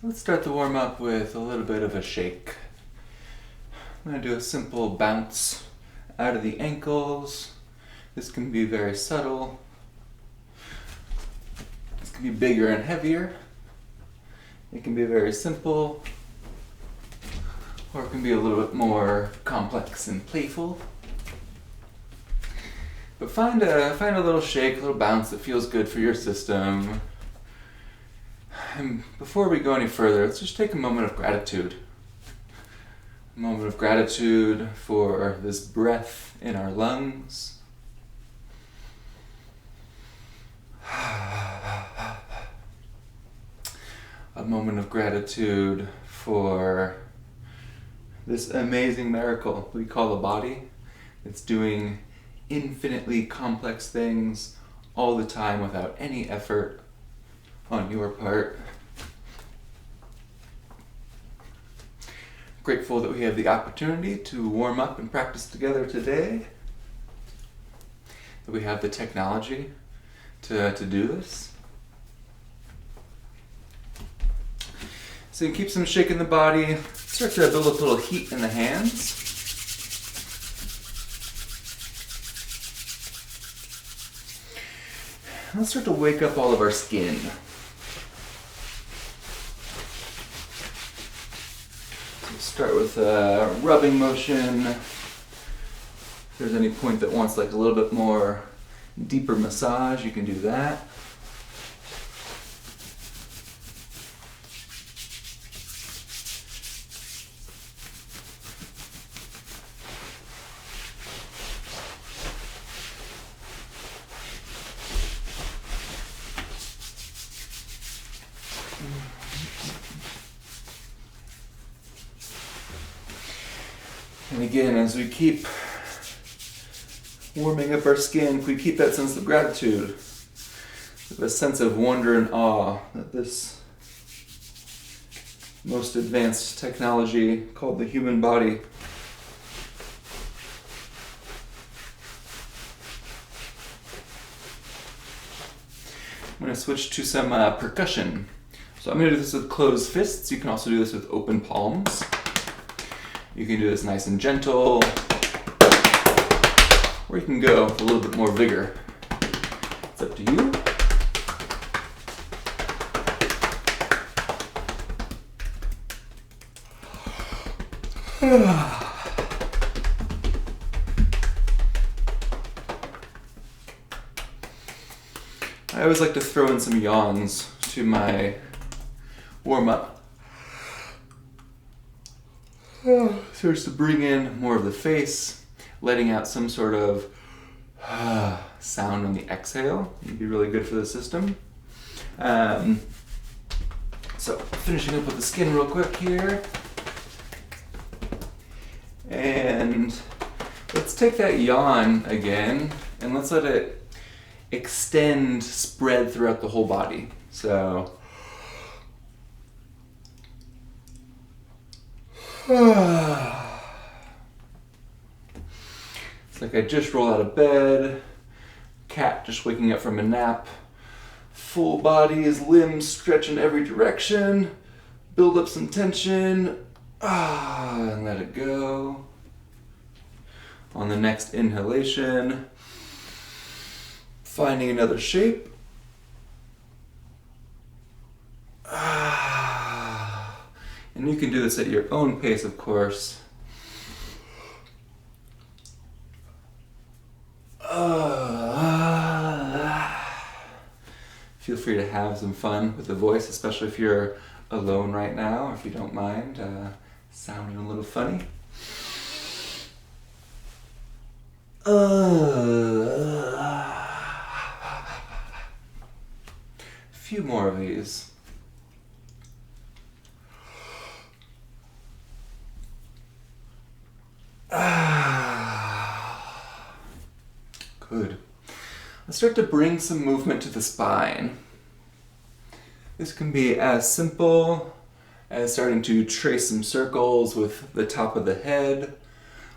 Let's start the warm up with a little bit of a shake. I'm going to do a simple bounce out of the ankles. This can be very subtle. This can be bigger and heavier. It can be very simple, or it can be a little bit more complex and playful. But find a little shake, a little bounce that feels good for your system. And before we go any further, let's just take a moment of gratitude. A moment of gratitude for this breath in our lungs. A moment of gratitude for this amazing miracle we call a body. It's doing infinitely complex things all the time without any effort on your part. Grateful that we have the opportunity to warm up and practice together today. That we have the technology to do this. So you keep some shake in the body, start to build up a little heat in the hands. Let's start to wake up all of our skin. So start with a rubbing motion. If there's any point that wants like a little bit more deeper massage, you can do that. And again, as we keep warming up our skin, we keep that sense of gratitude, a sense of wonder and awe that this most advanced technology called the human body I'm going to switch to some percussion. So I'm going to do this with closed fists. You can also do this with open palms. You can do this nice and gentle, or you can go with a little bit more vigor. It's up to you. I always like to throw in some yawns to my warm-up. Starts to bring in more of the face, letting out some sort of sound on the exhale. It'd be really good for the system. So finishing up with the skin real quick here. And let's take that yawn again and let's let it extend, spread throughout the whole body. So it's like I just rolled out of bed, cat just waking up from a nap, full bodies, limbs stretch in every direction, build up some tension, and let it go. On the next inhalation, finding another shape. And you can do this at your own pace, of course. Feel free to have some fun with the voice, especially if you're alone right now, or if you don't mind sounding a little funny. A few more of these. Good. Let's start to bring some movement to the spine. This can be as simple as starting to trace some circles with the top of the head,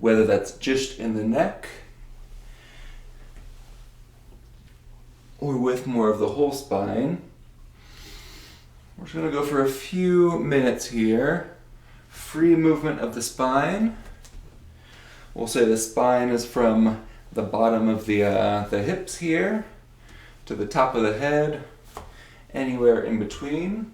whether that's just in the neck or with more of the whole spine. We're just going to go for a few minutes here. Free movement of the spine. We'll say the spine is from the bottom of the hips here to the top of the head, anywhere in between.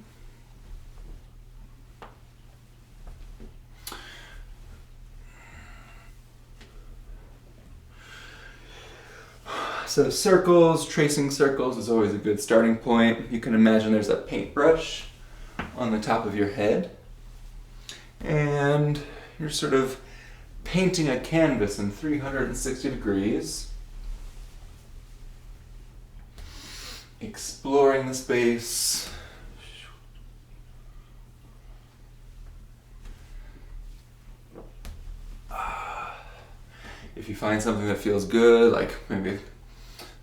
So circles, tracing circles is always a good starting point. You can imagine there's a paintbrush on the top of your head, and you're sort of painting a canvas in 360 degrees, exploring the space. If you find something that feels good, like maybe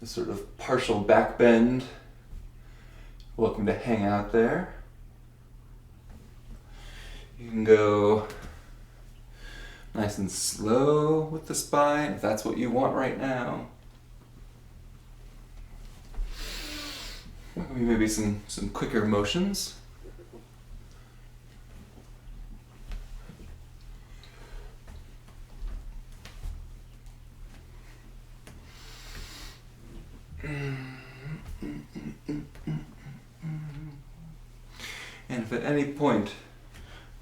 a sort of partial back bend, welcome to hang out there. You can go nice and slow with the spine if that's what you want right now. Maybe some quicker motions. And if at any point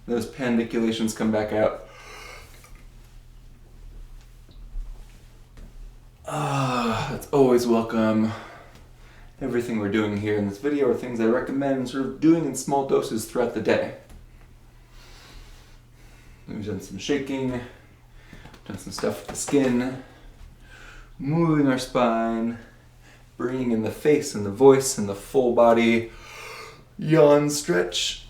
those pandiculations come back out, that's always welcome. Everything we're doing here in this video are things I recommend sort of doing in small doses throughout the day. We've done some shaking, done some stuff with the skin, moving our spine, bringing in the face and the voice and the full body yawn stretch.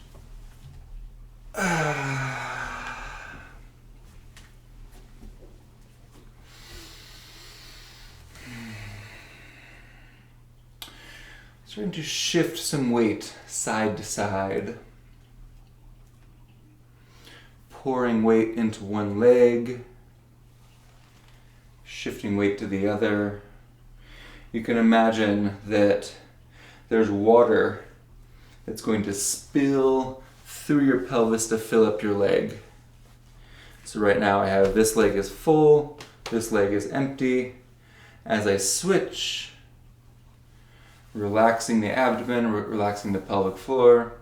Starting to shift some weight side to side. Pouring weight into one leg, shifting weight to the other. You can imagine that there's water that's going to spill through your pelvis to fill up your leg. So right now I have this leg is full, this leg is empty. As I switch, relaxing the abdomen, relaxing the pelvic floor,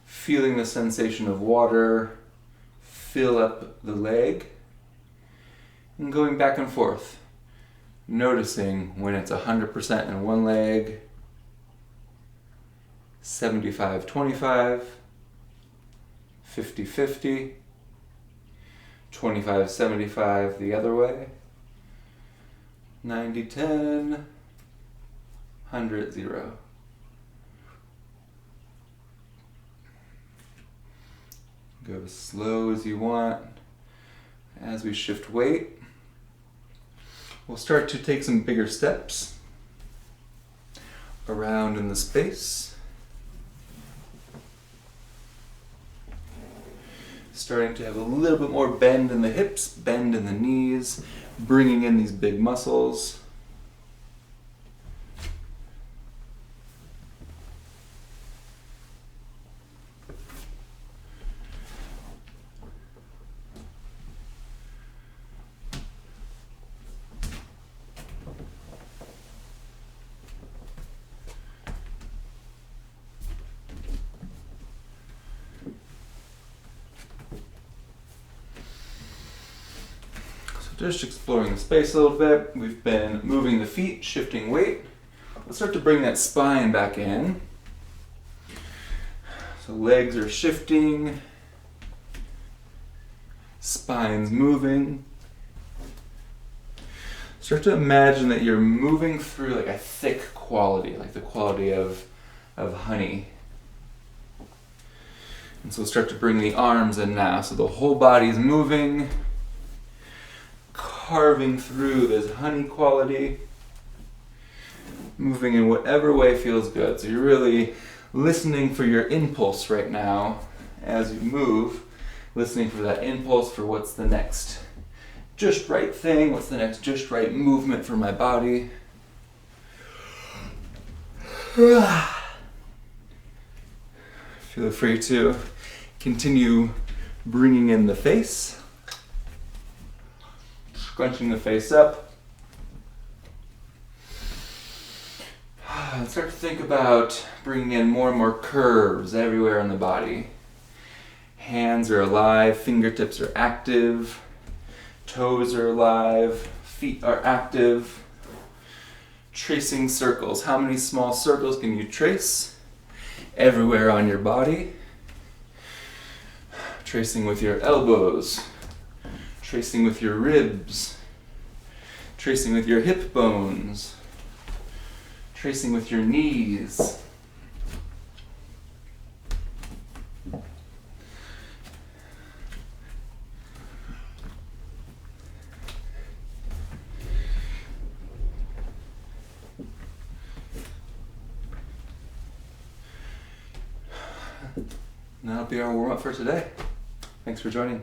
feeling the sensation of water fill up the leg, and going back and forth, noticing when it's 100% in one leg, 75-25, 50-50, 25-75 the other way, 90-10, 100-0. Go as slow as you want. As we shift weight, we'll start to take some bigger steps around in the space. Starting to have a little bit more bend in the hips, bend in the knees, bringing in these big muscles. Just exploring the space a little bit. We've been moving the feet, shifting weight. Let's start to bring that spine back in. So legs are shifting, spine's moving. Start to imagine that you're moving through like a thick quality, like the quality of honey. And so we'll start to bring the arms in now. So the whole body's moving, carving through this honey quality, moving in whatever way feels good. So you're really listening for your impulse right now as you move, listening for that impulse for what's the next just right thing, what's the next just right movement for my body. Feel free to continue bringing in the face, scrunching the face up. And start to think about bringing in more and more curves everywhere in the body. Hands are alive, fingertips are active, toes are alive, feet are active. Tracing circles. How many small circles can you trace? Everywhere on your body. Tracing with your elbows. Tracing with your ribs. Tracing with your hip bones. Tracing with your knees. And that'll be our warm-up for today. Thanks for joining.